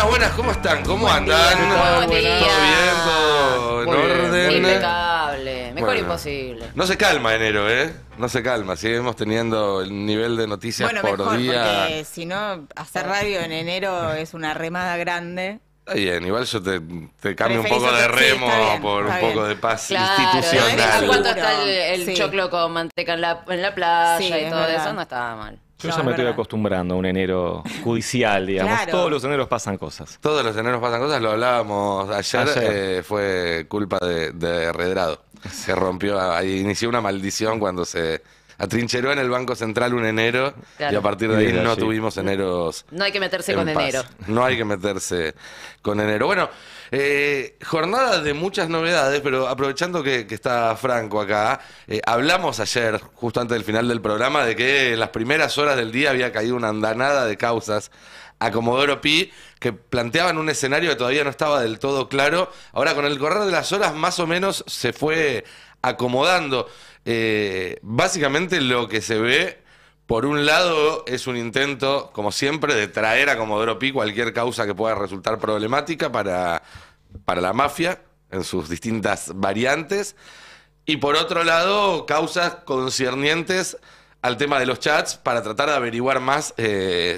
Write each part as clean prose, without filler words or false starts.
Buenas, buenas, ¿cómo están? ¿Cómo andan? Buen día. ¿Todo bien? ¿Todo en orden? Impecable. Mejor Bueno, imposible. No se calma enero, ¿eh? No se calma. Seguimos teniendo el nivel de noticias Bueno, por mejor, día. porque si no, hacer radio en enero es una remada grande. Está bien, igual yo te cambio un Preferís poco de otro- sí, remo está bien, por un está poco bien. de paz Claro, institucional. en cuanto está Seguro. el Sí. choclo con manteca en la playa Sí, y es todo verdad. eso, no estaba mal. Yo No, ya es me estoy verdad. acostumbrando a un enero judicial, digamos. Claro. Todos los eneros pasan cosas. Todos los eneros pasan cosas, lo hablábamos ayer, Ayer. fue culpa de Redrado. Se rompió, ahí inició una maldición cuando se atrincheró en el Banco Central un enero Claro. y a partir de ahí Desde no allí. tuvimos eneros. No hay que meterse en con paz. enero. No hay que meterse con enero. Bueno, jornada de muchas novedades, pero aprovechando que está Franco acá, hablamos ayer, justo antes del final del programa, de que en las primeras horas del día había caído una andanada de causas a Comodoro Pi que planteaban un escenario que todavía no estaba del todo claro. Ahora, con el correr de las horas, más o menos se fue acomodando. Básicamente lo que se ve, por un lado, es un intento, como siempre, de traer a Comodoro Pi cualquier causa que pueda resultar problemática para la mafia en sus distintas variantes. Y por otro lado, causas concernientes al tema de los chats para tratar de averiguar más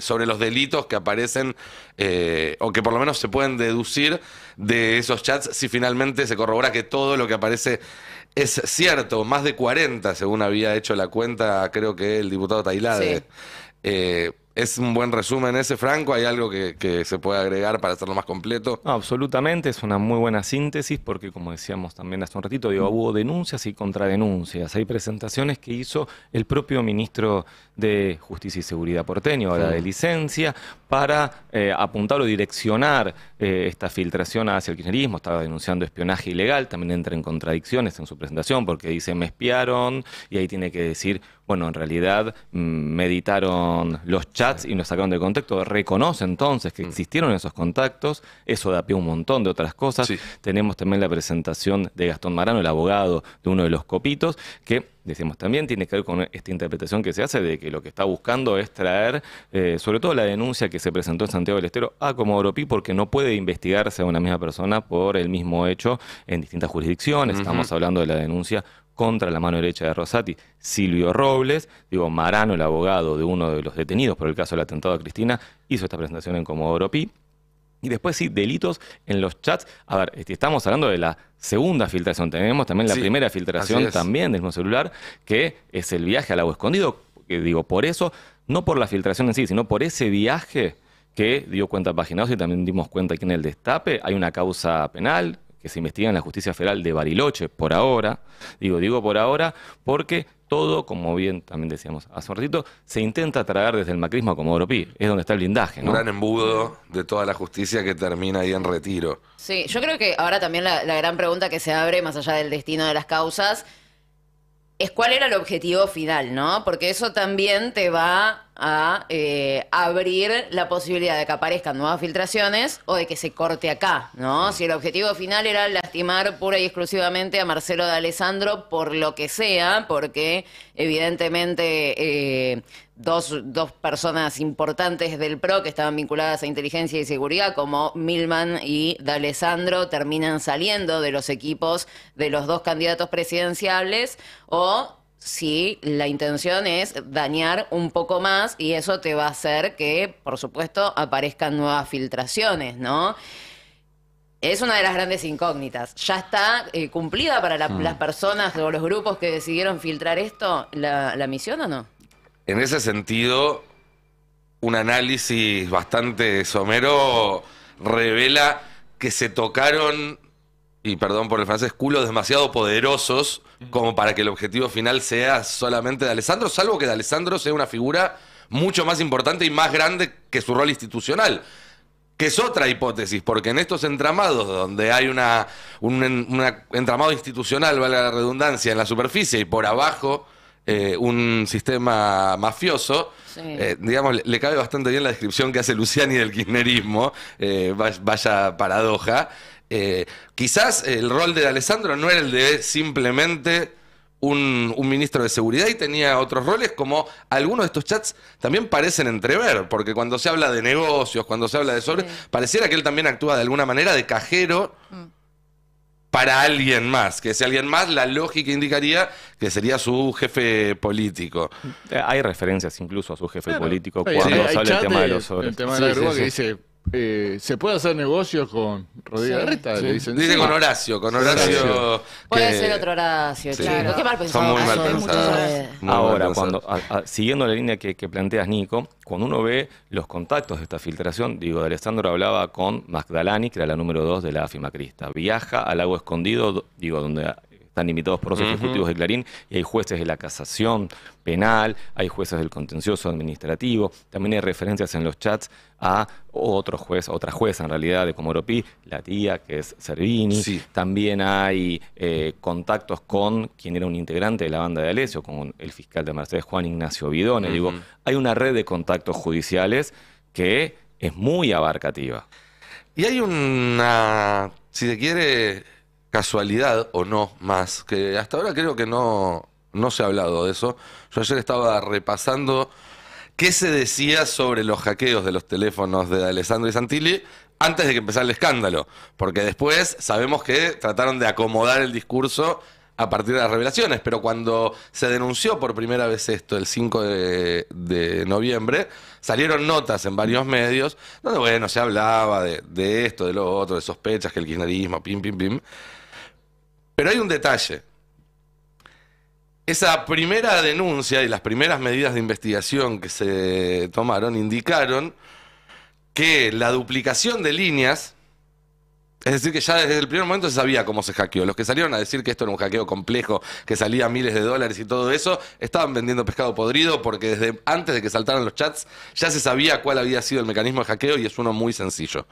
sobre los delitos que aparecen o que por lo menos se pueden deducir de esos chats si finalmente se corrobora que todo lo que aparece es cierto. Más de 40, según había hecho la cuenta, creo que el diputado Tailade. Es un buen resumen ese, Franco. ¿Hay algo que se puede agregar para hacerlo más completo? No, absolutamente, es una muy buena síntesis porque, como decíamos también hace un ratito, digo, hubo denuncias y contradenuncias. Hay presentaciones que hizo el propio ministro de Justicia y Seguridad porteño, ahora de licencia, para apuntar o direccionar esta filtración hacia el kirchnerismo. Estaba denunciando espionaje ilegal, también entra en contradicciones en su presentación porque dice me espiaron y ahí tiene que decir, bueno, en realidad me editaron los chats y nos sacaron de contexto. Reconoce entonces que existieron esos contactos, eso da pie a un montón de otras cosas. Sí. Tenemos también la presentación de Gastón Marano, el abogado de uno de los copitos, que decimos también tiene que ver con esta interpretación que se hace de que lo que está buscando es traer, sobre todo la denuncia que se presentó en Santiago del Estero a Comodoro Pi, porque no puede investigarse a una misma persona por el mismo hecho en distintas jurisdicciones. Estamos hablando de la denuncia contra la mano derecha de Rosati, Silvio Robles. Digo, Marano, el abogado de uno de los detenidos por el caso del atentado a Cristina, hizo esta presentación en Comodoro Pi. Y después sí, delitos en los chats. A ver, estamos hablando de la segunda filtración. Tenemos también la Sí, primera así filtración es. también del mismo celular, que es el viaje al lago escondido. Que digo, por eso, no por la filtración en sí, sino por ese viaje que dio cuenta Paginados y también dimos cuenta aquí en el Destape. Hay una causa penal que se investiga en la Justicia Federal de Bariloche por ahora. Digo por ahora porque todo, como bien también decíamos hace un ratito, se intenta traer desde el macrismo a Comodoro Pi. Es donde está el blindaje, Un ¿no? gran embudo de toda la justicia que termina ahí en retiro. Sí, yo creo que ahora también la gran pregunta que se abre, más allá del destino de las causas, es cuál era el objetivo final, ¿no? Porque eso también te va a abrir la posibilidad de que aparezcan nuevas filtraciones o de que se corte acá, ¿no? Si el objetivo final era lastimar pura y exclusivamente a Marcelo de Alessandro por lo que sea, porque evidentemente dos personas importantes del PRO que estaban vinculadas a inteligencia y seguridad, como Milman y D'Alessandro, terminan saliendo de los equipos de los dos candidatos presidenciables, o si la intención es dañar un poco más y eso te va a hacer que, por supuesto, aparezcan nuevas filtraciones, ¿no? Es una de las grandes incógnitas. ¿Ya está cumplida para las personas o los grupos que decidieron filtrar esto la misión o no? En ese sentido, un análisis bastante somero revela que se tocaron, y perdón por el francés, culos demasiado poderosos como para que el objetivo final sea solamente de Alessandro, salvo que de Alessandro sea una figura mucho más importante y más grande que su rol institucional. Que es otra hipótesis, porque en estos entramados donde hay un entramado institucional, valga la redundancia, en la superficie y por abajo un sistema mafioso, Sí. digamos, le cabe bastante bien la descripción que hace Luciani del kirchnerismo, vaya paradoja. Quizás el rol de Alessandro no era el de simplemente un ministro de seguridad y tenía otros roles, como algunos de estos chats también parecen entrever, porque cuando se habla de negocios, cuando se habla de pareciera que él también actúa de alguna manera de cajero para alguien más, que ese alguien más, la lógica indicaría que sería su jefe político. Hay referencias incluso a su jefe político Hay cuando se habla chat del tema de los el sobres. tema de la grúa que dice, se puede hacer negocios con Rodríguez Larreta, le dicen. Dice sí. con Horacio. Puede que- ser otro Horacio, Sí. chicos. Qué mal pensado. Son muy mal son. pensados. Muy mal Ahora, pensados. siguiendo la línea que planteas, Nico, cuando uno ve los contactos de esta filtración, de Alessandro hablaba con Magdalani, que era la número 2 de la AFI macrista. Viaja al Lago Escondido, donde están invitados por los ejecutivos de Clarín, y hay jueces de la casación penal, hay jueces del contencioso administrativo, también hay referencias en los chats a otra jueza en realidad de Comodoro Pi, la tía que es Servini, Sí. también hay contactos con quien era un integrante de la banda de Alessio, con el fiscal de Mercedes, Juan Ignacio Vidone. Digo, hay una red de contactos judiciales que es muy abarcativa. Y hay una, si se quiere, casualidad o no más, que hasta ahora creo que no se ha hablado de eso. Yo ayer estaba repasando qué se decía sobre los hackeos de los teléfonos de Alessandro y Santilli antes de que empezara el escándalo, porque después sabemos que trataron de acomodar el discurso a partir de las revelaciones, pero cuando se denunció por primera vez esto, el 5 de noviembre, salieron notas en varios medios donde, bueno, se hablaba de esto, de lo otro, de sospechas, que el kirchnerismo, pim, pim, pim. Pero hay un detalle. Esa primera denuncia y las primeras medidas de investigación que se tomaron indicaron que la duplicación de líneas, es decir, que ya desde el primer momento se sabía cómo se hackeó. Los que salieron a decir que esto era un hackeo complejo, que salía miles de dólares y todo eso, estaban vendiendo pescado podrido, porque desde antes de que saltaran los chats ya se sabía cuál había sido el mecanismo de hackeo, y es uno muy sencillo.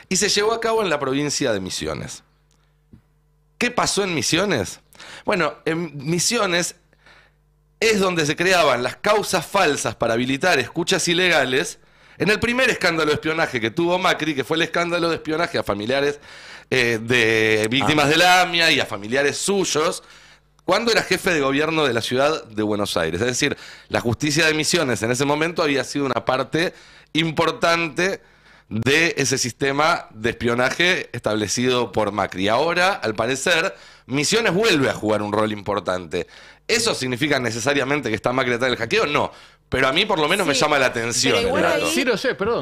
Y se llevó a cabo en la provincia de Misiones. ¿Qué pasó en Misiones? Bueno, en Misiones es donde se creaban las causas falsas para habilitar escuchas ilegales en el primer escándalo de espionaje que tuvo Macri, que fue el escándalo de espionaje a familiares de víctimas de la AMIA y a familiares suyos, cuando era jefe de gobierno de la ciudad de Buenos Aires. Es decir, la justicia de Misiones en ese momento había sido una parte importante de ese sistema de espionaje establecido por Macri. Ahora, al parecer, Misiones vuelve a jugar un rol importante. ¿Eso significa necesariamente que está Macri detrás del hackeo? No. Pero a mí por lo menos me llama la atención pero el igual dato. ahí-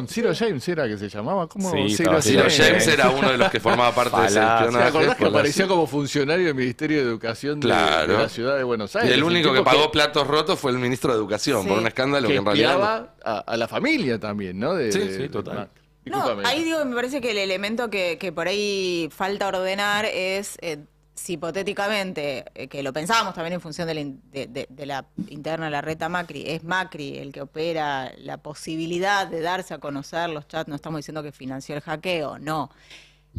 Ciro James era que se llamaba. ¿Cómo? Sí, Ciro Ciro James. James era uno de los que formaba parte de ese Falacia. ¿Te espionaje. acordás que por la- apareció como funcionario del Ministerio de Educación de Claro. la ciudad de Buenos Y Aires? el único que tipo pagó platos rotos fue el ministro de Educación, Sí. por un escándalo que que en realidad... espiaba a la familia también, ¿no? Sí, total. Macri. No, Discúlpame. ahí digo, me parece que el elemento que por ahí falta ordenar es si hipotéticamente, que lo pensábamos también en función de la interna de la reta Macri, es Macri el que opera la posibilidad de darse a conocer los chats, no estamos diciendo que financió el hackeo, no.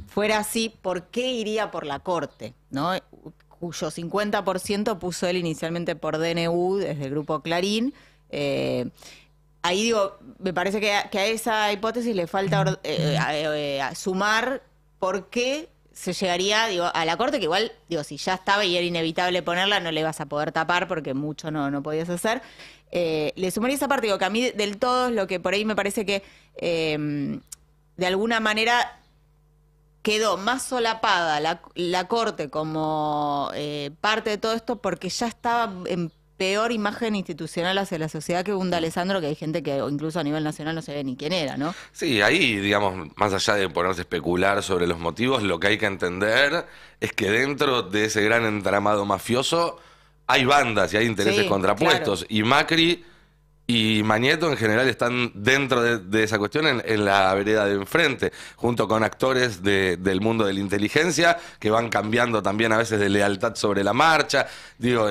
Fuera así, ¿por qué iría por la Corte? ¿No? Cuyo 50% puso él inicialmente por DNU desde el grupo Clarín. Ahí digo, me parece que a esa hipótesis le falta sumar por qué se llegaría, digo, a la Corte, que igual, digo, si ya estaba y era inevitable ponerla, no le vas a poder tapar porque mucho no podías hacer. Le sumaría esa parte, digo, que a mí del todo es lo que por ahí me parece que de alguna manera quedó más solapada la Corte como parte de todo esto porque ya estaba en peor imagen institucional hacia la sociedad que un Alessandro, que hay gente que incluso a nivel nacional no se ve ni quién era, ¿no? Sí, ahí, digamos, más allá de ponerse a especular sobre los motivos, lo que hay que entender es que dentro de ese gran entramado mafioso hay bandas y hay intereses Sí, contrapuestos. Y Macri y Mañeto en general están dentro de esa cuestión en la vereda de enfrente, junto con actores del mundo de la inteligencia que van cambiando también a veces de lealtad sobre la marcha. Digo,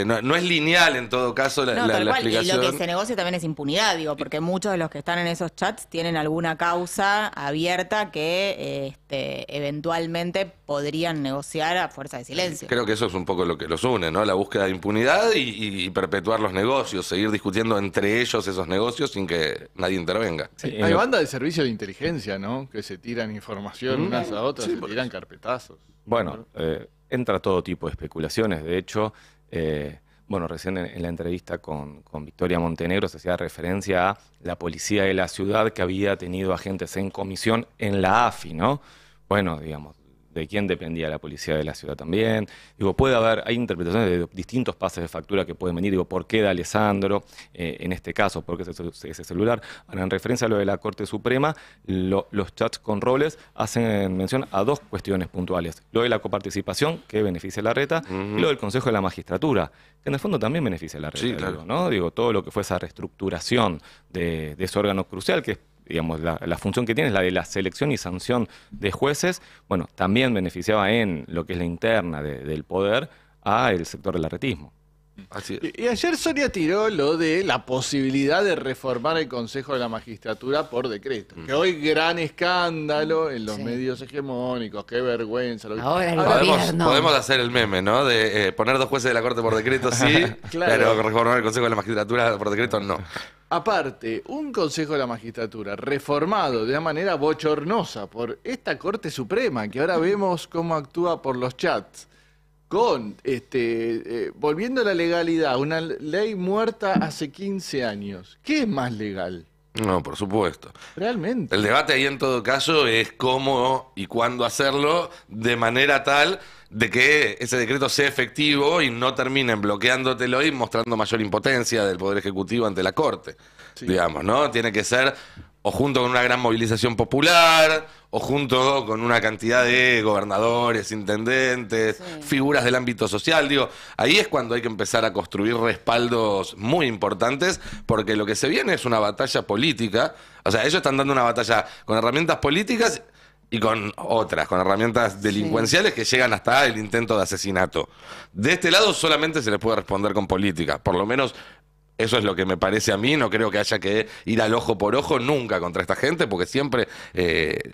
no es lineal en todo caso No, la tal cual. Y explicación. lo que se negocia también es impunidad, digo, porque muchos de los que están en esos chats tienen alguna causa abierta que eventualmente podrían negociar a fuerza de silencio. Creo que eso es un poco lo que los une, ¿no? La búsqueda de impunidad y perpetuar los negocios, seguir discutiendo entre ellos esos negocios sin que nadie intervenga. Sí, Hay bandas de servicio de inteligencia, ¿no? Que se tiran información unas a otras, se tiran carpetazos. Bueno, entra todo tipo de especulaciones. De hecho, Bueno, recién en la entrevista con Victoria Montenegro se hacía referencia a la policía de la ciudad que había tenido agentes en comisión en la AFI, ¿no? Bueno, digamos, ¿de quién dependía la policía de la ciudad también? Digo, hay interpretaciones de distintos pases de factura que pueden venir. Digo, ¿por qué de Alessandro? En este caso, ¿por qué ese celular? Ahora, en referencia a lo de la Corte Suprema, los chats con roles hacen mención a dos cuestiones puntuales. Lo de la coparticipación, que beneficia a la reta, y lo del Consejo de la Magistratura, que en el fondo también beneficia a la reta. Sí, claro. Digo, ¿no? Digo, todo lo que fue esa reestructuración de ese órgano crucial, que es, digamos, la función que tiene es la de la selección y sanción de jueces, bueno, también beneficiaba en lo que es la interna del poder al sector del arretismo. Así es. Y ayer Soria tiró lo de la posibilidad de reformar el Consejo de la Magistratura por decreto. Que hoy gran escándalo en los medios hegemónicos, qué vergüenza. Ahora el Podemos, gobierno. podemos hacer el meme, ¿no? De poner 2 jueces de la Corte por decreto, sí, Claro. pero reformar el Consejo de la Magistratura por decreto, no. Aparte, un Consejo de la Magistratura reformado de una manera bochornosa por esta Corte Suprema, que ahora vemos cómo actúa por los chats, con, volviendo a la legalidad, una ley muerta hace 15 años. ¿Qué es más legal? No, por supuesto. Realmente. El debate ahí en todo caso es cómo y cuándo hacerlo de manera tal de que ese decreto sea efectivo y no terminen bloqueándotelo y mostrando mayor impotencia del Poder Ejecutivo ante la Corte. Sí. Digamos, ¿no? Tiene que ser o junto con una gran movilización popular, o junto con una cantidad de gobernadores, intendentes, figuras del ámbito social. Digo, ahí es cuando hay que empezar a construir respaldos muy importantes, porque lo que se viene es una batalla política. O sea, ellos están dando una batalla con herramientas políticas y con otras, con herramientas delincuenciales que llegan hasta el intento de asesinato. De este lado solamente se les puede responder con política, por lo menos. Eso es lo que me parece a mí. No creo que haya que ir al ojo por ojo nunca contra esta gente, porque siempre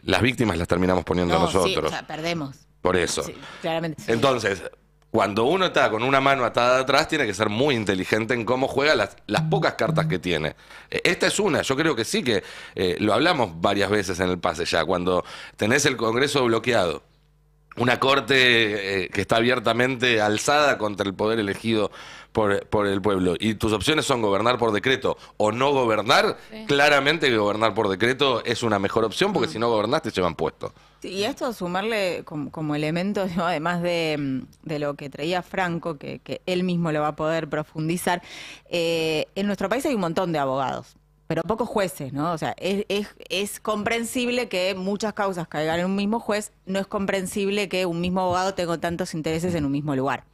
las víctimas las terminamos poniendo nosotros. Sí, o sea, perdemos. Por eso. Sí, claramente. Entonces, cuando uno está con una mano atada atrás, tiene que ser muy inteligente en cómo juega las pocas cartas que tiene. Esta es una. Yo creo que sí que lo hablamos varias veces en el pase ya. Cuando tenés el Congreso bloqueado, una corte que está abiertamente alzada contra el poder elegido por el pueblo, y tus opciones son gobernar por decreto o no gobernar, claramente que gobernar por decreto es una mejor opción, porque si no gobernás te llevan puesto. Sí, y esto sumarle como elemento, ¿no? Además de lo que traía Franco, que él mismo lo va a poder profundizar, en nuestro país hay un montón de abogados, pero pocos jueces, ¿no? O sea, es comprensible que muchas causas caigan en un mismo juez, no es comprensible que un mismo abogado tenga tantos intereses en un mismo lugar.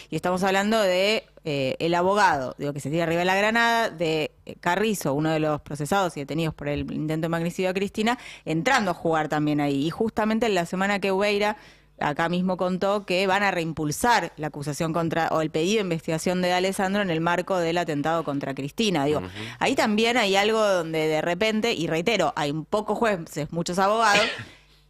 Y estamos hablando de el abogado, digo, que se tira arriba de la granada, de Carrizo, uno de los procesados y detenidos por el intento de magnicidio a Cristina, entrando a jugar también ahí. Y justamente en la semana que Ubeira acá mismo contó que van a reimpulsar la acusación o el pedido de investigación de Alessandro en el marco del atentado contra Cristina. Digo, ahí también hay algo donde de repente, y reitero, hay pocos jueces, muchos abogados,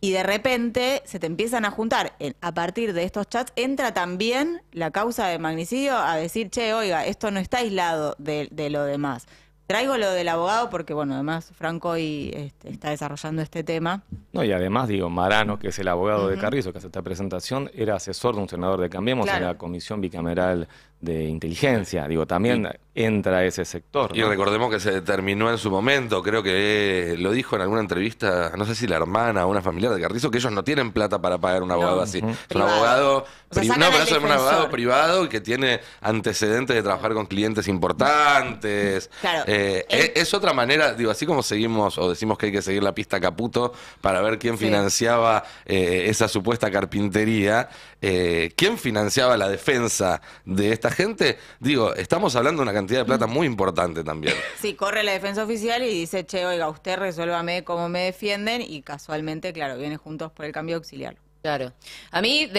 y de repente se te empiezan a juntar, a partir de estos chats, entra también la causa de magnicidio a decir, che, oiga, esto no está aislado de lo demás. Traigo lo del abogado porque, bueno, además Franco hoy está desarrollando este tema. No, y además, digo, Marano, que es el abogado de Carrizo que hace esta presentación, era asesor de un senador de Cambiemos en la Comisión Bicameral de Inteligencia. Digo, también entra ese sector, Y ¿no? recordemos que se determinó en su momento, creo que lo dijo en alguna entrevista, no sé si la hermana o una familiar de Carrizo, que ellos no tienen plata para pagar un abogado así. Es un Privado. abogado, O sea, sacan no, pero al eso es un abogado defensor. privado y que tiene antecedentes de trabajar con clientes importantes. Claro. Es otra manera, digo, así como seguimos o decimos que hay que seguir la pista Caputo para ver quién financiaba esa supuesta carpintería, quién financiaba la defensa de esta gente. Digo, estamos hablando de una cantidad de plata muy importante también. Sí, corre la defensa oficial y dice, che, oiga, usted resuélvame cómo me defienden, y casualmente, claro, viene Juntos por el Cambio a auxiliar. Claro. A mí,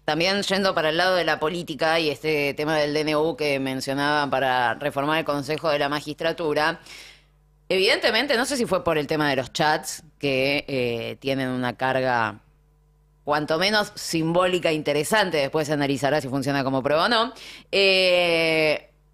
también yendo para el lado de la política y este tema del DNU que mencionaban para reformar el Consejo de la Magistratura, evidentemente, no sé si fue por el tema de los chats, que tienen una carga cuanto menos simbólica e interesante, después se analizará si funciona como prueba o no,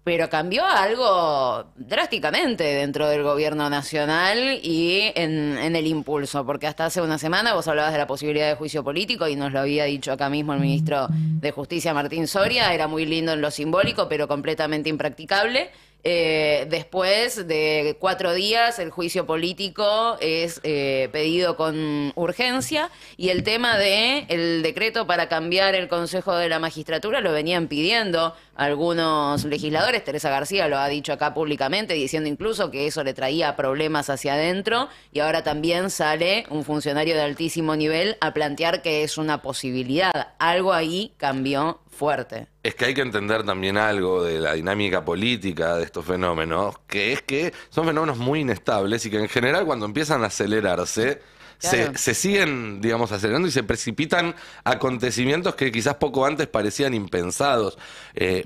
pero cambió algo drásticamente dentro del gobierno nacional y en el impulso, porque hasta hace una semana vos hablabas de la posibilidad de juicio político y nos lo había dicho acá mismo el ministro de Justicia, Martín Soria, era muy lindo en lo simbólico, pero completamente impracticable. Después de 4 días, el juicio político es pedido con urgencia y el tema de el decreto para cambiar el Consejo de la Magistratura lo venían pidiendo algunos legisladores. Teresa García lo ha dicho acá públicamente, diciendo incluso que eso le traía problemas hacia adentro, y ahora también sale un funcionario de altísimo nivel a plantear que es una posibilidad. Algo ahí cambió fuerte. Es que hay que entender también algo de la dinámica política de estos fenómenos, que es que son fenómenos muy inestables y que en general cuando empiezan a acelerarse, Claro. se siguen, digamos, acelerando y se precipitan acontecimientos que quizás poco antes parecían impensados.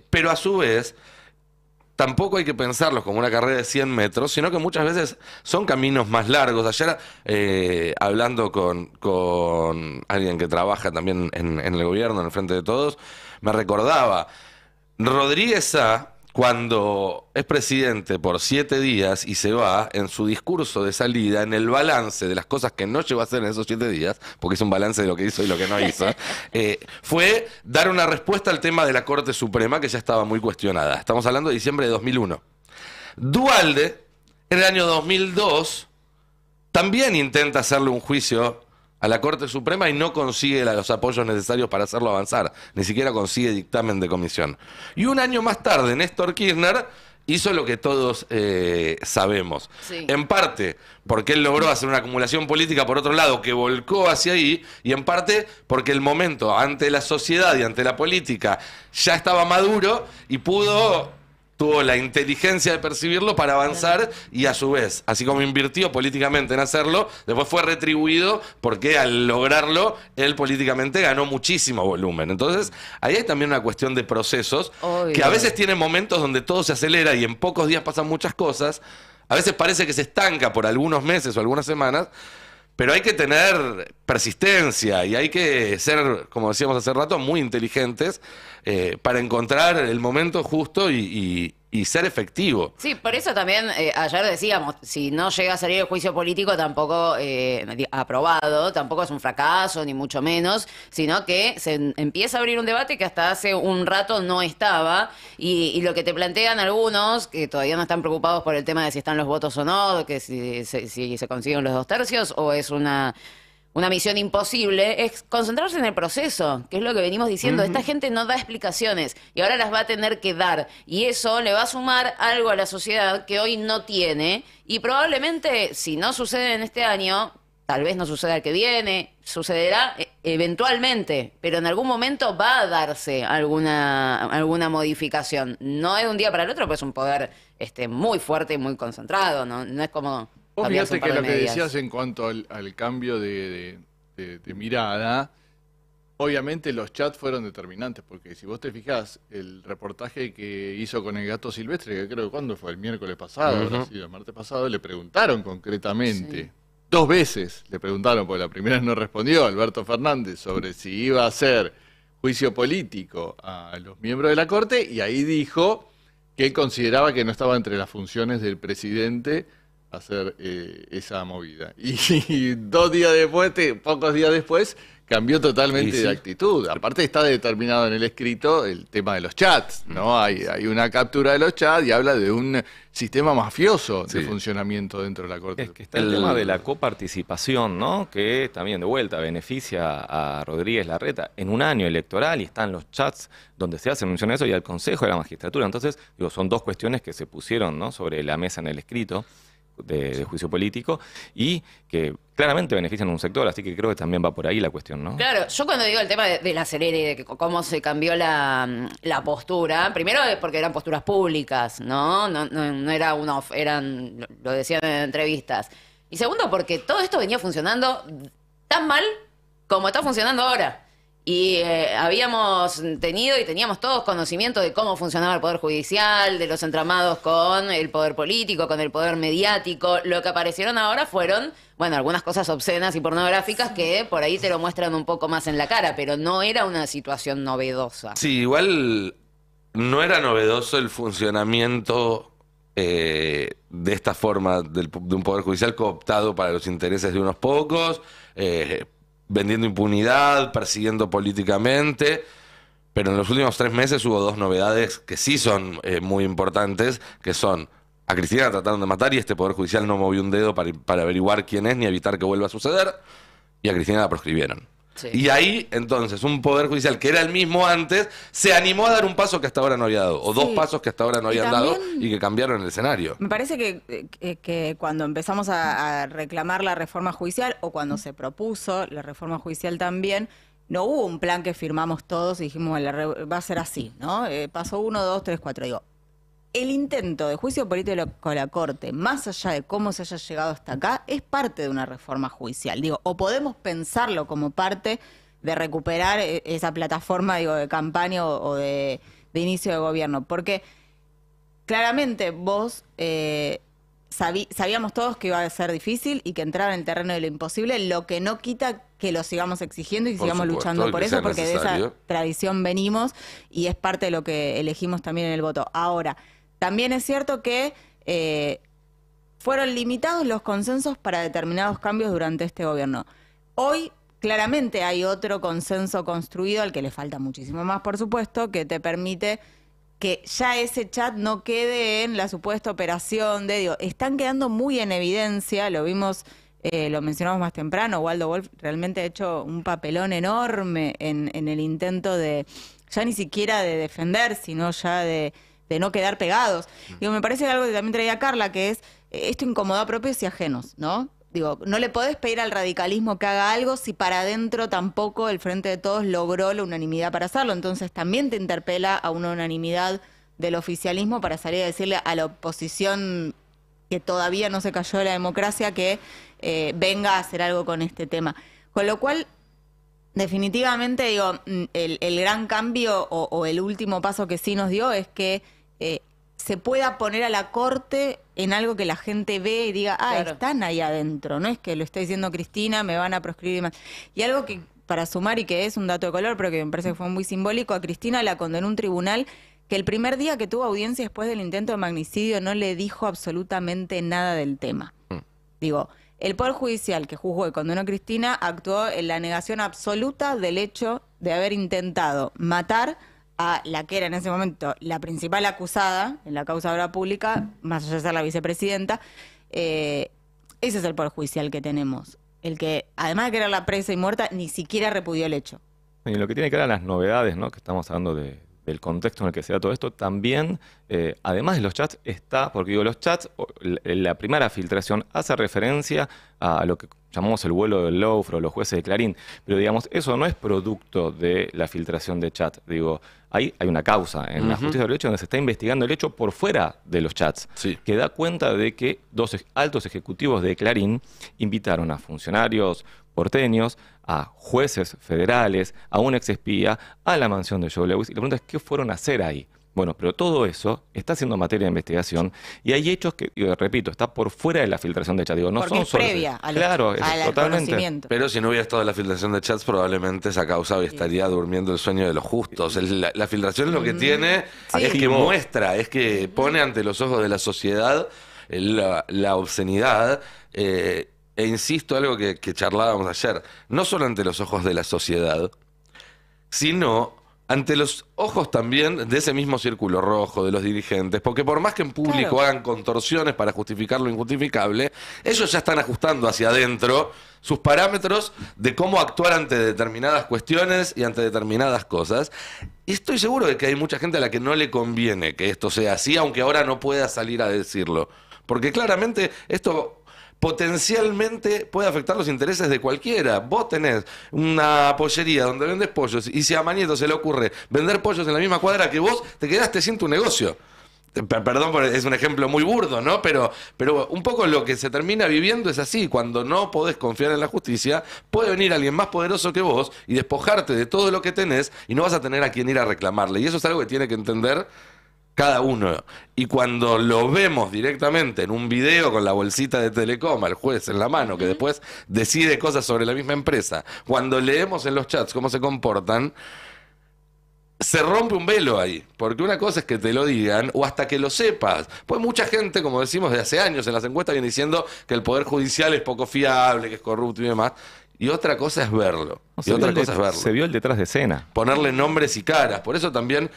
Pero a su vez, tampoco hay que pensarlos como una carrera de 100 metros, sino que muchas veces son caminos más largos. Ayer, hablando con alguien que trabaja también en el gobierno, en el Frente de Todos, me recordaba, Rodríguez Sá, cuando es presidente por 7 días y se va, en su discurso de salida, en el balance de las cosas que no llegó a hacer en esos 7 días, porque es un balance de lo que hizo y lo que no hizo, fue dar una respuesta al tema de la Corte Suprema, que ya estaba muy cuestionada. Estamos hablando de diciembre de 2001. Duhalde, en el año 2002, también intenta hacerle un juicio a la Corte Suprema y no consigue los apoyos necesarios para hacerlo avanzar. Ni siquiera consigue dictamen de comisión. Y un año más tarde, Néstor Kirchner hizo lo que todos sabemos. Sí. En parte porque él logró hacer una acumulación política, por otro lado, que volcó hacia ahí, y en parte porque el momento ante la sociedad y ante la política ya estaba maduro y tuvo la inteligencia de percibirlo para avanzar, y a su vez, así como invirtió políticamente en hacerlo, después fue retribuido porque al lograrlo, él políticamente ganó muchísimo volumen. Entonces, ahí hay también una cuestión de procesos, Obvio. que a veces tienen momentos donde todo se acelera y en pocos días pasan muchas cosas. A veces parece que se estanca por algunos meses o algunas semanas, pero hay que tener persistencia y hay que ser, como decíamos hace rato, muy inteligentes para encontrar el momento justo y ser efectivo. Sí, por eso también ayer decíamos, si no llega a salir el juicio político tampoco aprobado, tampoco es un fracaso, ni mucho menos, sino que se empieza a abrir un debate que hasta hace un rato no estaba, y lo que te plantean algunos, que todavía no están preocupados por el tema de si están los votos o no, que si se consiguen los 2/3, o es una misión imposible, es concentrarse en el proceso, que es lo que venimos diciendo. Esta gente no da explicaciones y ahora las va a tener que dar. Y eso le va a sumar algo a la sociedad que hoy no tiene. Y probablemente, si no sucede en este año, tal vez no suceda el que viene, sucederá eventualmente, pero en algún momento va a darse alguna modificación. No es de un día para el otro, pero es un poder muy fuerte y muy concentrado. No es como... Vos cambiarse fíjate un par que de lo que medias. decías en cuanto al cambio de mirada, obviamente los chats fueron determinantes, porque si vos te fijás, el reportaje que hizo con el gato silvestre, que creo que cuándo fue, el miércoles pasado, habrá sido el martes pasado, le preguntaron concretamente, Sí. 2 veces le preguntaron, porque la primera no respondió, Alberto Fernández, sobre si iba a hacer juicio político a los miembros de la Corte, y ahí dijo que él consideraba que no estaba entre las funciones del presidente hacer esa movida. Y 2 días después, pocos días después, cambió totalmente Y sí. de actitud. Aparte está determinado en el escrito el tema de los chats, ¿no? Hay una captura de los chats y habla de un sistema mafioso de Sí. funcionamiento dentro de la Corte. Es que está el tema de la coparticipación, ¿no? Que también de vuelta beneficia a Rodríguez Larreta en un año electoral, y están los chats donde se hace mención a eso y al Consejo de la Magistratura. Entonces, digo, son 2 cuestiones que se pusieron, ¿no?, sobre la mesa en el escrito de juicio político y que claramente benefician a un sector, así que creo que también va por ahí la cuestión, ¿no? Claro, yo cuando digo el tema del acelere y de cómo se cambió la postura, primero es porque eran posturas públicas, ¿no? No era lo decían en entrevistas. Y segundo, porque todo esto venía funcionando tan mal como está funcionando ahora. Y habíamos tenido y teníamos todos conocimiento de cómo funcionaba el Poder Judicial, de los entramados con el poder político, con el poder mediático. Lo que aparecieron ahora fueron, bueno, algunas cosas obscenas y pornográficas que por ahí te lo muestran un poco más en la cara, pero no era una situación novedosa. Sí, igual no era novedoso el funcionamiento de esta forma de un poder judicial cooptado para los intereses de unos pocos, vendiendo impunidad, persiguiendo políticamente. Pero en los últimos 3 meses hubo 2 novedades que sí son muy importantes, que son: a Cristina la trataron de matar y este Poder Judicial no movió un dedo para averiguar quién es ni evitar que vuelva a suceder, y a Cristina la proscribieron. Sí. Y ahí, entonces, un Poder Judicial que era el mismo antes, se animó a dar un paso que hasta ahora no había dado, o 2 pasos que hasta ahora no habían dado y que cambiaron el escenario. Me parece que cuando empezamos a reclamar la reforma judicial, o cuando se propuso la reforma judicial también, no hubo un plan que firmamos todos y dijimos, va a ser así, ¿no? Paso 1, 2, 3, 4. Digo, el intento de juicio político con la Corte, más allá de cómo se haya llegado hasta acá, es parte de una reforma judicial. Digo, o podemos pensarlo como parte de recuperar esa plataforma, digo, de campaña o de inicio de gobierno. Porque claramente vos sabíamos todos que iba a ser difícil y que entraba en el terreno de lo imposible, lo que no quita que lo sigamos exigiendo y Por sigamos supuesto, luchando que por sea eso, porque de esa necesario. tradición venimos y es parte de lo que elegimos también en el voto. Ahora, también es cierto que fueron limitados los consensos para determinados cambios durante este gobierno. Hoy, claramente, hay otro consenso construido, al que le falta muchísimo más, por supuesto, que te permite que ya ese chat no quede en la supuesta operación de... Digo, están quedando muy en evidencia, lo vimos, lo mencionamos más temprano, Waldo Wolf realmente ha hecho un papelón enorme en el intento de, ya ni siquiera de defender, sino ya de no quedar pegados. Digo, me parece algo que también traía Carla, que es, esto incomoda a propios y ajenos, ¿no? Digo, no le podés pedir al radicalismo que haga algo si para adentro tampoco el Frente de Todos logró la unanimidad para hacerlo. Entonces también te interpela a una unanimidad del oficialismo para salir a decirle a la oposición que todavía no se cayó de la democracia que venga a hacer algo con este tema. Con lo cual, definitivamente, digo, el gran cambio o el último paso que sí nos dio es que se pueda poner a la Corte en algo que la gente ve y diga, Claro. están ahí adentro, no es que lo está diciendo Cristina, me van a proscribir y demás. Y algo que, para sumar, y que es un dato de color, pero que me parece que fue muy simbólico, a Cristina la condenó un tribunal que el primer día que tuvo audiencia después del intento de magnicidio no le dijo absolutamente nada del tema. Digo, el Poder Judicial que juzgó y condenó a Cristina actuó en la negación absoluta del hecho de haber intentado matar a la que era en ese momento la principal acusada en la causa de obra pública, más allá de ser la vicepresidenta. Ese es el Poder Judicial que tenemos. El que, además de querer la presa y muerta, ni siquiera repudió el hecho. Y lo que tiene que ver a las novedades, ¿no? Que estamos hablando del contexto en el que se da todo esto, también, además de los chats, está, porque digo, los chats, la primera filtración hace referencia a lo que llamamos el vuelo del Louvre o los jueces de Clarín, pero digamos, eso no es producto de la filtración de chat. Digo, hay una causa en la justicia del derecho donde se está investigando el hecho por fuera de los chats, Sí. que da cuenta de que 2 altos ejecutivos de Clarín invitaron a funcionarios porteños, a jueces federales, a un exespía, a la mansión de Joe Lewis. Y la pregunta es, ¿qué fueron a hacer ahí? Bueno, pero todo eso está siendo materia de investigación y hay hechos que, digo, repito, está por fuera de la filtración de chat. Digo, no Porque son es solo- previa al Claro, al totalmente. conocimiento. Pero si no hubiera estado la filtración de chats, probablemente esa causa hoy estaría durmiendo el sueño de los justos. La filtración lo que tiene Sí. es que muestra, es que pone ante los ojos de la sociedad la obscenidad. E insisto, algo que charlábamos ayer, no solo ante los ojos de la sociedad, sino ante los ojos también de ese mismo círculo rojo, de los dirigentes, porque por más que en público Claro. hagan contorsiones para justificar lo injustificable, ellos ya están ajustando hacia adentro sus parámetros de cómo actuar ante determinadas cuestiones y ante determinadas cosas. Y estoy seguro de que hay mucha gente a la que no le conviene que esto sea así, aunque ahora no pueda salir a decirlo. Porque claramente esto potencialmente puede afectar los intereses de cualquiera. Vos tenés una pollería donde vendes pollos y si a Manieto se le ocurre vender pollos en la misma cuadra que vos, te quedaste sin tu negocio. Perdón, es un ejemplo muy burdo, ¿no? Pero un poco lo que se termina viviendo es así. Cuando no podés confiar en la justicia, puede venir alguien más poderoso que vos y despojarte de todo lo que tenés y no vas a tener a quien ir a reclamarle. Y eso es algo que tiene que entender cada uno. Y cuando lo vemos directamente en un video con la bolsita de Telecom al juez en la mano, que después decide cosas sobre la misma empresa, cuando leemos en los chats cómo se comportan, se rompe un velo ahí, porque una cosa es que te lo digan o hasta que lo sepas. Pues mucha gente, como decimos de hace años en las encuestas, viene diciendo que el Poder Judicial es poco fiable, que es corrupto y demás. Y otra cosa es verlo. No, Y otra cosa es verlo. se vio el detrás de escena. Ponerle nombres y caras. Por eso también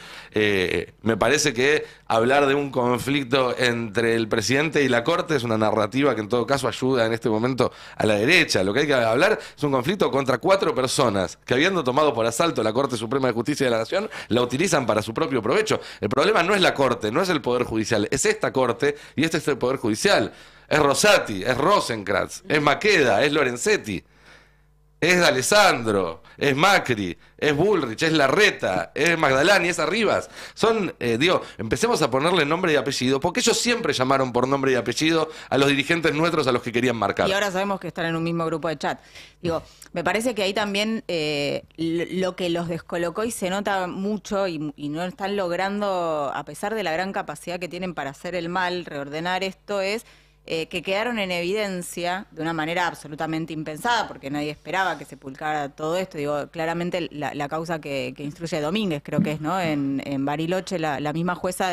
me parece que hablar de un conflicto entre el presidente y la Corte es una narrativa que en todo caso ayuda en este momento a la derecha. Lo que hay que hablar es un conflicto contra 4 personas que, habiendo tomado por asalto la Corte Suprema de Justicia de la Nación, la utilizan para su propio provecho. El problema no es la Corte, no es el Poder Judicial, es esta Corte y este es el Poder Judicial. Es Rosati, es Rosenkrantz, es Maqueda, es Lorenzetti. Es D'Alessandro, es Macri, es Bullrich, es Larreta, es Magdalani, es Arribas. Son, empecemos a ponerle nombre y apellido, porque ellos siempre llamaron por nombre y apellido a los dirigentes nuestros a los que querían marcar. Y ahora sabemos que están en un mismo grupo de chat. Digo, me parece que ahí también lo que los descolocó y se nota mucho y no están logrando, a pesar de la gran capacidad que tienen para hacer el mal, reordenar esto, es que quedaron en evidencia de una manera absolutamente impensada, porque nadie esperaba que se publicara todo esto. Digo, claramente la causa que instruye Domínguez, creo que es, ¿no? En Bariloche, la misma jueza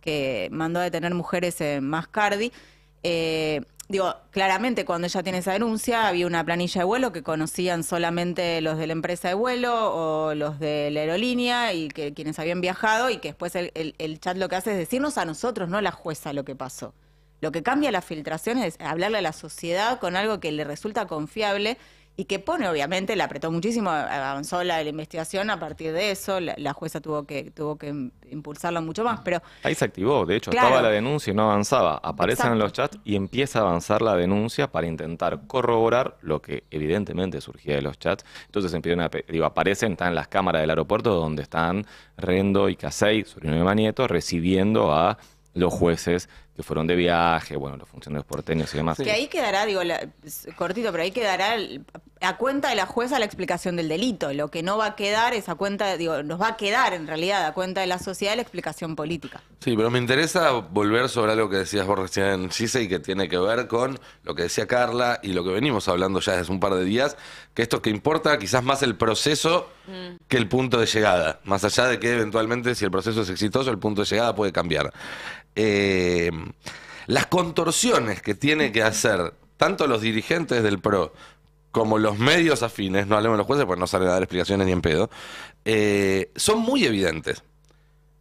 que mandó a detener mujeres en Mascardi. Digo, claramente cuando ella tiene esa denuncia había una planilla de vuelo que conocían solamente los de la empresa de vuelo o los de la aerolínea y que quienes habían viajado, y que después el chat lo que hace es decirnos a nosotros, no a la jueza, lo que pasó. Lo que cambia la filtración es hablarle a la sociedad con algo que le resulta confiable y que pone, obviamente, le apretó muchísimo, avanzó la investigación a partir de eso, la jueza tuvo que impulsarlo mucho más, pero... Ahí se activó, de hecho, Claro. estaba la denuncia y no avanzaba. Aparecen Exacto. en los chats y empieza a avanzar la denuncia para intentar corroborar lo que evidentemente surgía de los chats. Entonces aparecen, están en las cámaras del aeropuerto donde están Rendo y Casey, sobrino de Manieto, recibiendo a los jueces que fueron de viaje, bueno, los funcionarios porteños y demás. Que ahí quedará, digo, cortito, pero ahí quedará a cuenta de la jueza la explicación del delito. Lo que no va a quedar es a cuenta, nos va a quedar en realidad a cuenta de la sociedad la explicación política. Sí, pero me interesa volver sobre algo que decías vos recién, Gise, y que tiene que ver con lo que decía Carla y lo que venimos hablando ya desde un par de días, que esto que importa quizás más el proceso que el punto de llegada, más allá de que eventualmente si el proceso es exitoso, el punto de llegada puede cambiar. Las contorsiones que tiene que hacer tanto los dirigentes del PRO como los medios afines, no hablemos de los jueces porque no salen a dar explicaciones ni en pedo, son muy evidentes.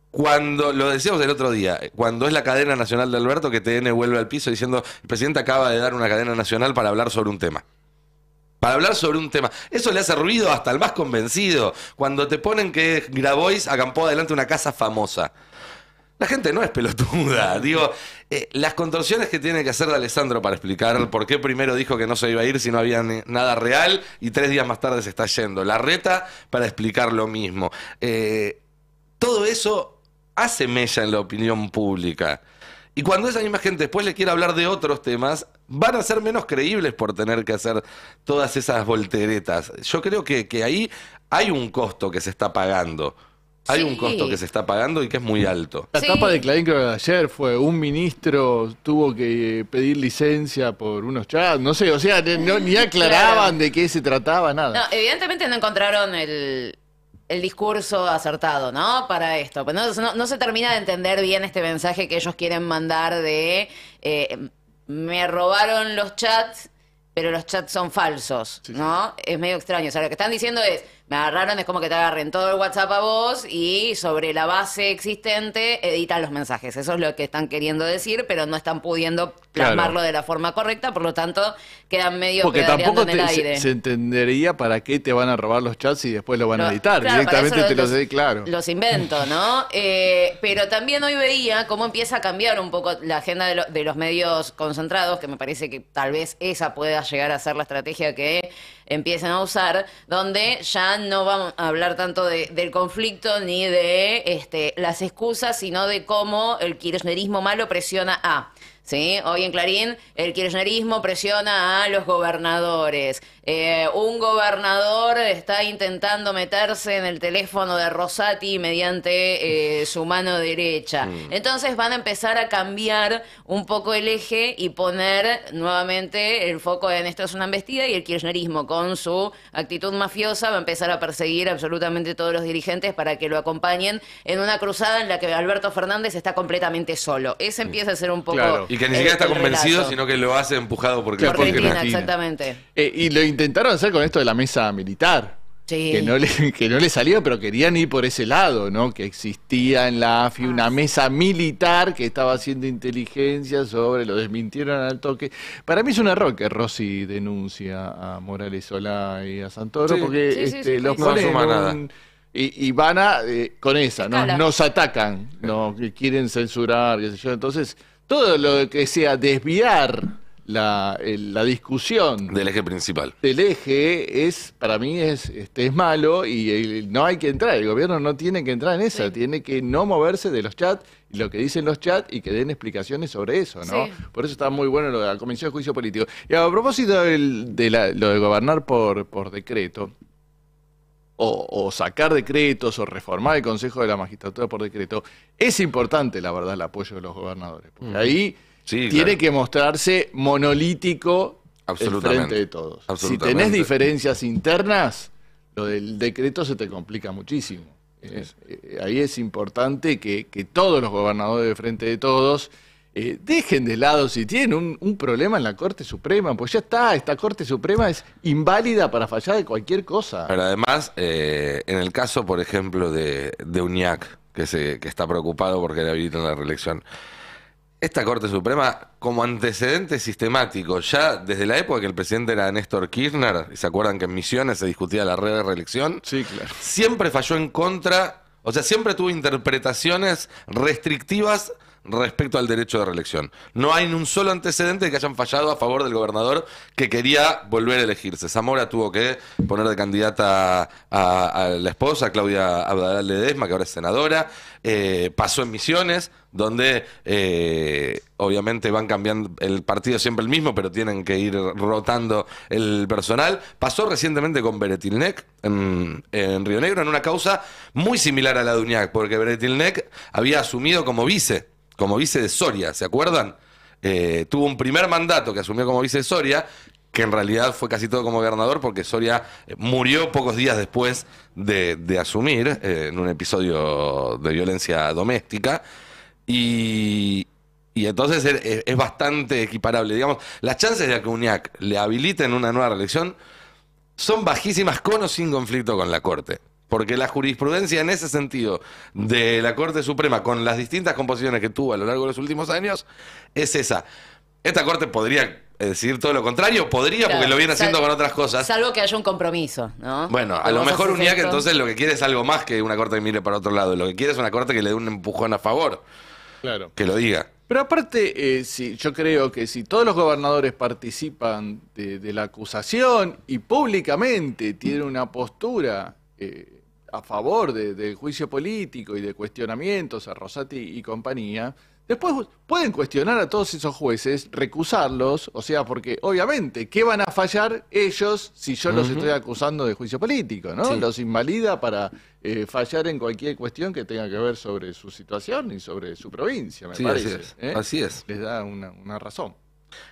Cuando, lo decíamos el otro día, cuando es la cadena nacional de Alberto que TN vuelve al piso diciendo el presidente acaba de dar una cadena nacional para hablar sobre un tema. Para hablar sobre un tema. Eso le hace ruido hasta al más convencido. Cuando te ponen que Grabois acampó adelante una casa famosa. La gente no es pelotuda. Digo, las contorsiones que tiene que hacer D'Alessandro para explicar por qué primero dijo que no se iba a ir si no había nada real y 3 días más tarde se está yendo. Larreta para explicar lo mismo. Todo eso hace mella en la opinión pública. Y cuando esa misma gente después le quiere hablar de otros temas, van a ser menos creíbles por tener que hacer todas esas volteretas. Yo creo que ahí hay un costo que se está pagando. Hay un costo que se está pagando y que es muy alto. La Sí. tapa de Clarín creo que de ayer fue un ministro tuvo que pedir licencia por unos chats, no sé, o sea, ni aclaraban de qué se trataba, nada. No, evidentemente no encontraron el discurso acertado, ¿no? Para esto. Pero no se termina de entender bien este mensaje que ellos quieren mandar de me robaron los chats, pero los chats son falsos, ¿no? Es medio extraño. O sea, lo que están diciendo es, me agarraron, es como que te agarren todo el WhatsApp a vos y sobre la base existente editan los mensajes. Eso es lo que están queriendo decir, pero no están pudiendo plasmarlo Claro. de la forma correcta, por lo tanto quedan medio Porque pedaleando tampoco en el aire. se entendería para qué te van a robar los chats y después lo van a No, editar. claro, para Directamente eso te los doy claro. Los invento, ¿no? Pero también hoy veía cómo empieza a cambiar un poco la agenda de los medios concentrados, que me parece que tal vez esa pueda llegar a ser la estrategia que empiecen a usar, donde ya no vamos a hablar tanto del conflicto ni de las excusas, sino de cómo el kirchnerismo malo presiona a. ¿sí? Hoy en Clarín, el kirchnerismo presiona a los gobernadores. Un gobernador está intentando meterse en el teléfono de Rosati mediante su mano derecha. Entonces van a empezar a cambiar un poco el eje y poner nuevamente el foco en esto es una embestida, y el kirchnerismo con su actitud mafiosa va a empezar a perseguir absolutamente todos los dirigentes para que lo acompañen en una cruzada en la que Alberto Fernández está completamente solo. Ese empieza a ser un poco... Claro. Y que ni siquiera está el convencido, relato. sino que lo hace empujado por Claro, Por Cristina. Cristina, exactamente. Y lo intentaron hacer con esto de la mesa militar. Sí. Que no le salió, pero querían ir por ese lado, ¿no? Que existía en la AFI una mesa militar que estaba haciendo inteligencia sobre, lo desmintieron al toque. Para mí es un error que Rossi denuncia a Morales Solá y a Santoro, Sí. porque Sí, los no ponen suma en nada. y van a con esa, ¿no? Escala. Nos atacan, no que quieren censurar, qué sé yo. Entonces, todo lo que sea desviar la discusión Del eje principal. del eje para mí es malo y no hay que entrar, el gobierno no tiene que entrar en esa, tiene que no moverse de los chats y lo que dicen los chats y que den explicaciones sobre eso, ¿no? Sí. Por eso está muy bueno lo de la Comisión de Juicio Político. Y a propósito lo de gobernar por decreto, o sacar decretos o reformar el Consejo de la Magistratura por decreto, es importante, la verdad, el apoyo de los gobernadores, porque ahí Sí, tiene claro. que mostrarse monolítico el Absolutamente. frente de todos. Si Absolutamente. tenés diferencias internas, lo del decreto se te complica muchísimo. Ahí es importante que todos los gobernadores de frente de todos dejen de lado si tienen un problema en la Corte Suprema, pues ya está, esta Corte Suprema es inválida para fallar de cualquier cosa. Pero además, en el caso, por ejemplo, de Uñac, que está preocupado porque le habilitan la reelección, esta Corte Suprema, como antecedente sistemático, ya desde la época que el presidente era Néstor Kirchner, y se acuerdan que en Misiones se discutía la reelección, Sí, claro. siempre falló en contra, o sea, siempre tuvo interpretaciones restrictivas respecto al derecho de reelección. No hay ni un solo antecedente de que hayan fallado a favor del gobernador que quería volver a elegirse. Zamora tuvo que poner de candidata a la esposa, Claudia Abdalá Ledesma, que ahora es senadora. Pasó en Misiones, donde obviamente van cambiando, el partido es siempre el mismo, pero tienen que ir rotando el personal. Pasó recientemente con Beretilnec en Río Negro, en una causa muy similar a la de Uñac, porque Beretilnec había asumido como vice de Soria, ¿se acuerdan? Tuvo un primer mandato que asumió como vice de Soria, que en realidad fue casi todo como gobernador, porque Soria murió pocos días después de asumir, en un episodio de violencia doméstica, y entonces es bastante equiparable. Digamos, las chances de que Uñac le habiliten una nueva reelección son bajísimas, con o sin conflicto con la Corte. Porque la jurisprudencia en ese sentido de la Corte Suprema, con las distintas composiciones que tuvo a lo largo de los últimos años, es esa. Esta Corte podría decir todo lo contrario, podría, Claro, porque lo viene haciendo sal- con otras cosas. Salvo que haya un compromiso, ¿no? Bueno, a Que lo vos mejor haces Uñac esto. entonces lo que quiere es algo más que una Corte que mire para otro lado. Lo que quiere es una Corte que le dé un empujón a favor, Claro. que lo diga. Pero aparte, yo creo que si todos los gobernadores participan de la acusación y públicamente tienen una postura a favor del juicio político y de cuestionamientos a Rosati y compañía, después pueden cuestionar a todos esos jueces, recusarlos, o sea, porque obviamente, ¿qué van a fallar ellos si yo los estoy acusando de juicio político, ¿no? Sí. Los invalida para fallar en cualquier cuestión que tenga que ver sobre su situación y sobre su provincia, me Sí, parece. así es. Así es. Les da una razón.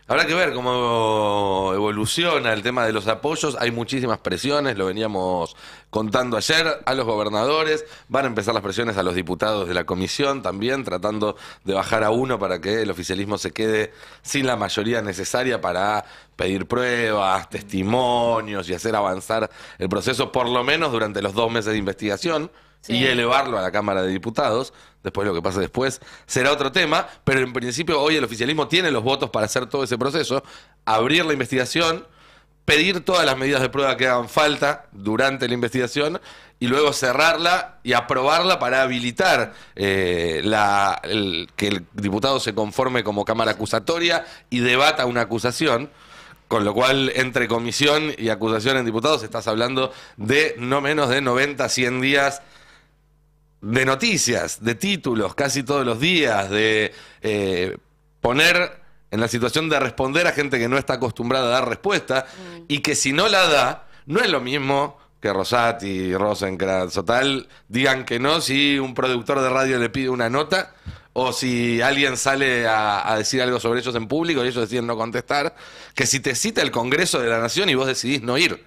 Habrá que ver cómo evoluciona el tema de los apoyos. Hay muchísimas presiones, lo veníamos contando ayer, a los gobernadores. Van a empezar las presiones a los diputados de la comisión también, tratando de bajar a uno para que el oficialismo se quede sin la mayoría necesaria para pedir pruebas, testimonios y hacer avanzar el proceso, por lo menos durante los 2 meses de investigación. Sí. Y elevarlo a la Cámara de Diputados. Después lo que pase después será otro tema, pero en principio hoy el oficialismo tiene los votos para hacer todo ese proceso, abrir la investigación, pedir todas las medidas de prueba que hagan falta durante la investigación y luego cerrarla y aprobarla para habilitar que el diputado se conforme como Cámara acusatoria y debata una acusación. Con lo cual, entre comisión y acusación en diputados, estás hablando de no menos de 90, 100 días de noticias, de títulos, casi todos los días, de poner en la situación de responder a gente que no está acostumbrada a dar respuesta y que si no la da, no es lo mismo que Rosati, Rosenkrantz o tal digan que no si un productor de radio le pide una nota o si alguien sale a decir algo sobre ellos en público y ellos deciden no contestar, que si te cita el Congreso de la Nación y vos decidís no ir.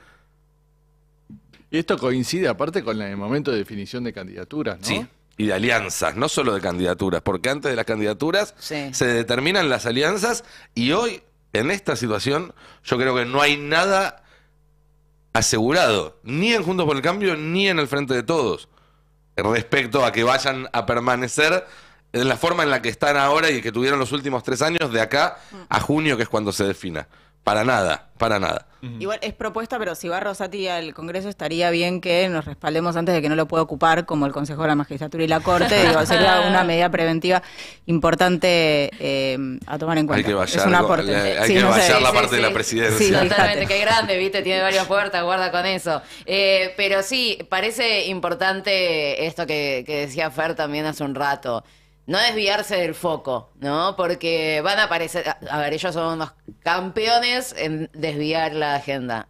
Y esto coincide aparte con el momento de definición de candidaturas, ¿no? Sí. Y de alianzas, no solo de candidaturas, porque antes de las candidaturas Sí. se determinan las alianzas y hoy, en esta situación, yo creo que no hay nada asegurado, ni en Juntos por el Cambio, ni en el Frente de Todos, respecto a que vayan a permanecer en la forma en la que están ahora y que tuvieron los últimos 3 años, de acá a junio, que es cuando se defina. Para nada, para nada. Igual es propuesta, pero si va Rosati al Congreso estaría bien que nos respaldemos antes de que no lo pueda ocupar, como el Consejo de la Magistratura y la Corte. Digo, sería una medida preventiva importante a tomar en cuenta. Hay que vallar, es un aporte. hay Sí, que no sé. vallar la Sí, parte sí, de la sí. presidencia. Sí, Totalmente, fíjate. qué grande, viste, tiene varias puertas, guarda con eso. Pero sí, parece importante esto que decía Fer también hace un rato. No desviarse del foco, ¿no? Porque van a aparecer, a ver, ellos son unos campeones en desviar la agenda.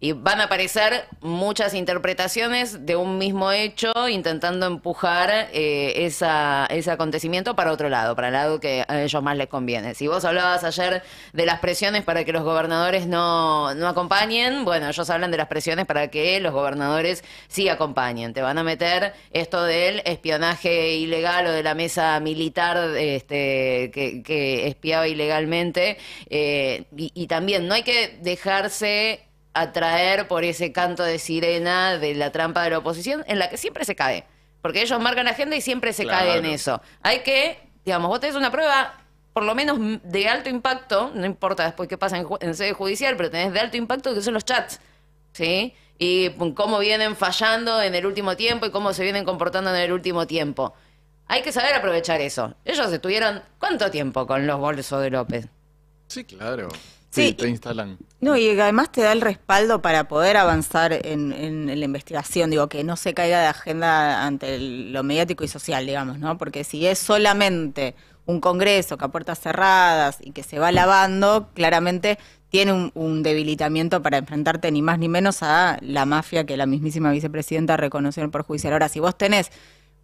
Y van a aparecer muchas interpretaciones de un mismo hecho intentando empujar ese acontecimiento para otro lado, para el lado que a ellos más les conviene. Si vos hablabas ayer de las presiones para que los gobernadores no acompañen, bueno, ellos hablan de las presiones para que los gobernadores sí acompañen. Te van a meter esto del espionaje ilegal o de la mesa militar que espiaba ilegalmente. Y también no hay que dejarse atraer por ese canto de sirena de la trampa de la oposición en la que siempre se cae. Porque ellos marcan la agenda y siempre se Claro. cae en eso. Hay que, digamos, vos tenés una prueba por lo menos de alto impacto, no importa después qué pasa en sede judicial, pero tenés de alto impacto que son los chats, ¿sí? Y cómo vienen fallando en el último tiempo y cómo se vienen comportando en el último tiempo. Hay que saber aprovechar eso. Ellos estuvieron, ¿cuánto tiempo con los bolsos de López? Sí, claro. Sí. Sí, te instalan. No, y además te da el respaldo para poder avanzar en la investigación, digo, que no se caiga de agenda ante lo mediático y social, digamos, ¿no? Porque si es solamente un congreso que a puertas cerradas y que se va lavando, claramente tiene un debilitamiento para enfrentarte ni más ni menos a la mafia que la mismísima vicepresidenta reconoció en el Poder Judicial. Ahora, si vos tenés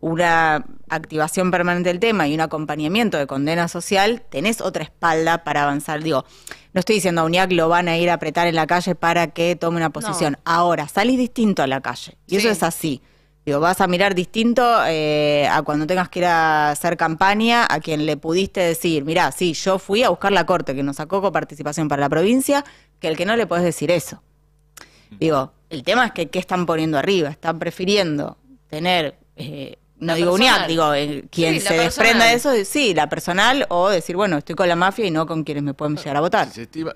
una activación permanente del tema y un acompañamiento de condena social, tenés otra espalda para avanzar. Digo, no estoy diciendo a UNIAC lo van a ir a apretar en la calle para que tome una posición. No. Ahora, salís distinto a la calle. Y eso Sí. es así. Digo, vas a mirar distinto a cuando tengas que ir a hacer campaña, a quien le pudiste decir, mirá, sí, yo fui a buscar la corte que nos sacó coparticipación para la provincia, que el que no le podés decir eso. Digo, el tema es que ¿qué están poniendo arriba? Están prefiriendo tener... no La digo personal. UNIAC, digo, quien Sí, la se desprenda personal. de eso, sí, la personal, o decir, bueno, estoy con la mafia y no con quienes me pueden llegar a votar. Se estima-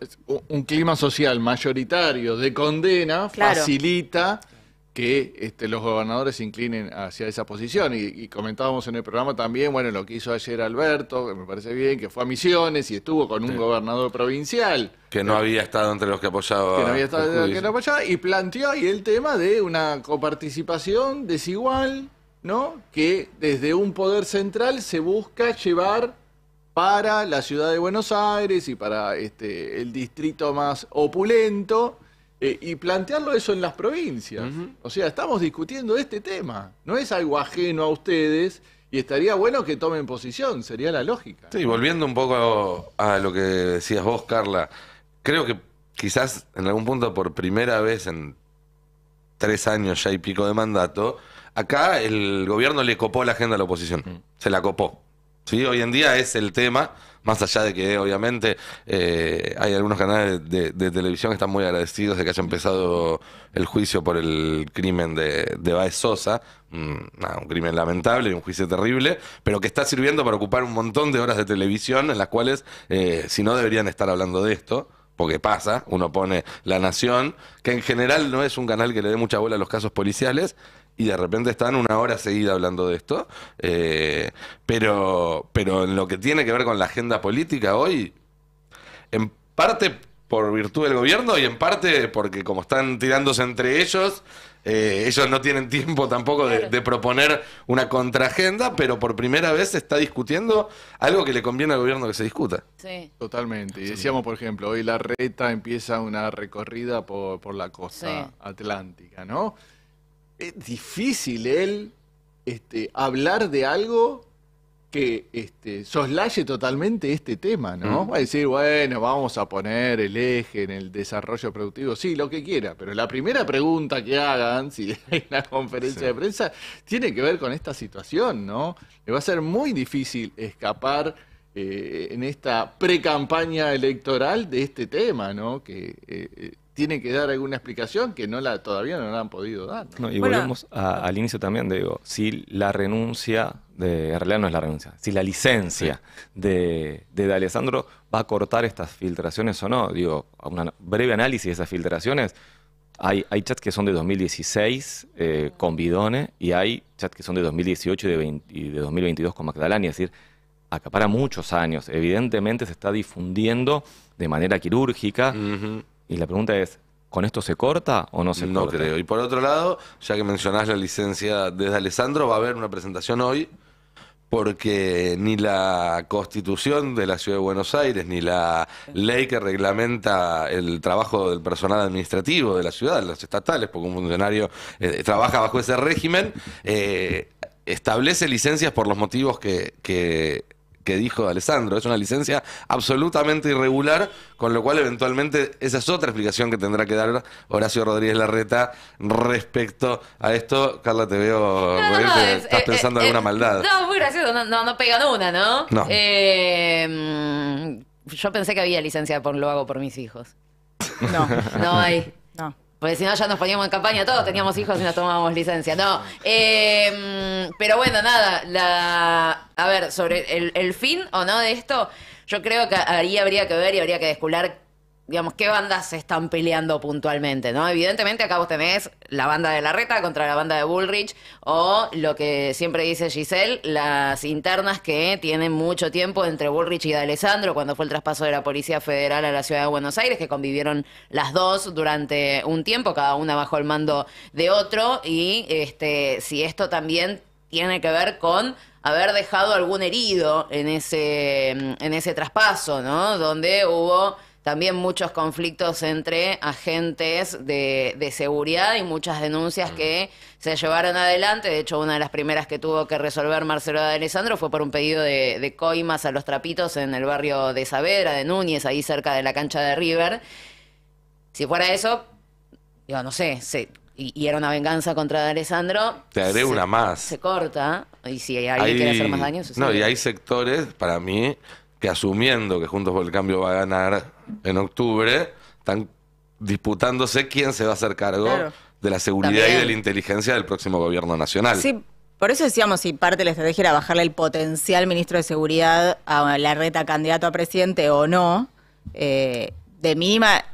un clima social mayoritario de condena Claro. facilita que los gobernadores se inclinen hacia esa posición. Y comentábamos en el programa también, bueno, lo que hizo ayer Alberto, que me parece bien, que fue a Misiones y estuvo con un gobernador provincial. Que no había estado entre los que apoyaba. Que no había el estado, juicio. que no apoyaba, y planteó ahí el tema de una coparticipación desigual, ¿no? Que desde un poder central se busca llevar para la ciudad de Buenos Aires y para el distrito más opulento, y plantearlo eso en las provincias. O sea, estamos discutiendo este tema, no es algo ajeno a ustedes, y estaría bueno que tomen posición, sería la lógica. Sí, volviendo un poco a lo que decías vos, Carla, creo que quizás en algún punto por primera vez en 3 años ya y pico de mandato, acá el gobierno le copó la agenda a la oposición, se la copó. ¿Sí? Hoy en día es el tema, más allá de que obviamente hay algunos canales de televisión que están muy agradecidos de que haya empezado el juicio por el crimen de Baez Sosa, un crimen lamentable y un juicio terrible, pero que está sirviendo para ocupar un montón de horas de televisión en las cuales si no deberían estar hablando de esto. Porque pasa, uno pone La Nación, que en general no es un canal que le dé mucha bola a los casos policiales, y de repente están 1 hora seguida hablando de esto. Pero en lo que tiene que ver con la agenda política hoy, en parte por virtud del gobierno y en parte porque como están tirándose entre ellos, ellos no tienen tiempo tampoco de proponer una contraagenda, pero por primera vez se está discutiendo algo que le conviene al gobierno que se discuta. Sí. Totalmente. Y decíamos, por ejemplo, hoy Larreta empieza una recorrida por la costa atlántica, ¿no? Es difícil él hablar de algo que soslaye totalmente este tema, ¿no? Va a decir, bueno, vamos a poner el eje en el desarrollo productivo, sí, lo que quiera, pero la primera pregunta que hagan, si hay una conferencia de prensa, tiene que ver con esta situación, ¿no? Le va a ser muy difícil escapar en esta pre-campaña electoral de este tema, ¿no? Que tiene que dar alguna explicación que todavía no la han podido dar, ¿no? No, y volvemos al inicio también, digo, si la renuncia, en realidad no es la renuncia, si la licencia de D'Alessandro va a cortar estas filtraciones o no, digo, a un breve análisis de esas filtraciones, hay chats que son de 2016 con Bidone y hay chats que son de 2018 y de 2022 con Magdalani, es decir, acapara muchos años, evidentemente se está difundiendo de manera quirúrgica. Y la pregunta es, ¿con esto se corta o no se corta? No creo. Y por otro lado, ya que mencionás la licencia de D'Alessandro, va a haber una presentación hoy porque ni la Constitución de la Ciudad de Buenos Aires, ni la ley que reglamenta el trabajo del personal administrativo de la ciudad, las estatales, porque un funcionario trabaja bajo ese régimen, establece licencias por los motivos que dijo D'Alessandro. Es una licencia absolutamente irregular, con lo cual eventualmente esa es otra explicación que tendrá que dar Horacio Rodríguez Larreta respecto a esto. Carla, te veo reírte, estás pensando en alguna maldad. No, muy gracioso, no pegan una, ¿no? No. Yo pensé que había licencia lo hago por mis hijos. No, No hay. no. Porque si no ya nos poníamos en campaña todos, teníamos hijos y nos tomábamos licencia. No, pero bueno, nada, a ver, sobre el fin o no de esto, yo creo que ahí habría que ver y habría que descubrir, digamos, qué bandas se están peleando puntualmente, ¿no? Evidentemente acá vos tenés la banda de Larreta contra la banda de Bullrich, o lo que siempre dice Giselle, las internas que tienen mucho tiempo entre Bullrich y D'Alessandro, cuando fue el traspaso de la Policía Federal a la Ciudad de Buenos Aires, que convivieron las dos durante un tiempo, cada una bajo el mando de otro, y si esto también tiene que ver con haber dejado algún herido en ese traspaso, ¿no? Donde hubo también muchos conflictos entre agentes de seguridad y muchas denuncias que se llevaron adelante. De hecho, una de las primeras que tuvo que resolver Marcelo D'Alessandro fue por un pedido de coimas a los trapitos en el barrio de Saavedra, de Núñez, ahí cerca de la cancha de River. Si fuera eso, digo, no sé, y era una venganza contra D'Alessandro. Te agrego una más. Se corta, y si alguien quiere hacer más daño, sucede. No, y hay sectores, para mí, que asumiendo que Juntos por el Cambio va a ganar en octubre, están disputándose quién se va a hacer cargo de la seguridad También. y de la inteligencia del próximo gobierno nacional. Sí, por eso decíamos, si parte de la estrategia era bajarle el potencial ministro de Seguridad a Larreta candidato a presidente o no, de mínima,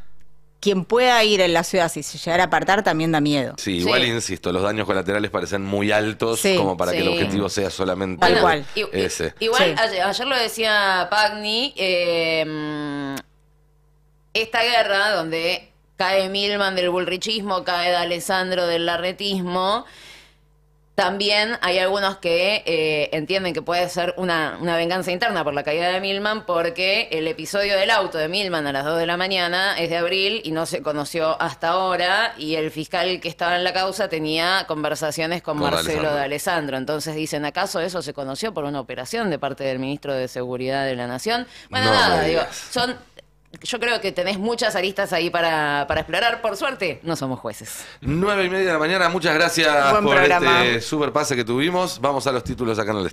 quien pueda ir en la ciudad, si se llegara a apartar, también da miedo. Sí, igual Sí. insisto, los daños colaterales parecen muy altos Sí, como para que el sí. objetivo sea solamente Tal cual. ese. Igual, Sí. ayer lo decía Pagni, esta guerra donde cae Milman del bullrichismo, cae D'Alessandro del larretismo, también hay algunos que entienden que puede ser una venganza interna por la caída de Milman, porque el episodio del auto de Milman a las 2 de la mañana es de abril y no se conoció hasta ahora, y el fiscal que estaba en la causa tenía conversaciones con Con Marcelo D'Alessandro. D'Alessandro. Entonces dicen, ¿acaso eso se conoció por una operación de parte del ministro de Seguridad de la Nación? Bueno, No nada, me digo, digas. yo creo que tenés muchas aristas ahí para explorar. Por suerte, no somos jueces. 9:30 de la mañana, muchas gracias Buen por programa. este super pase que tuvimos. Vamos a los títulos acá en el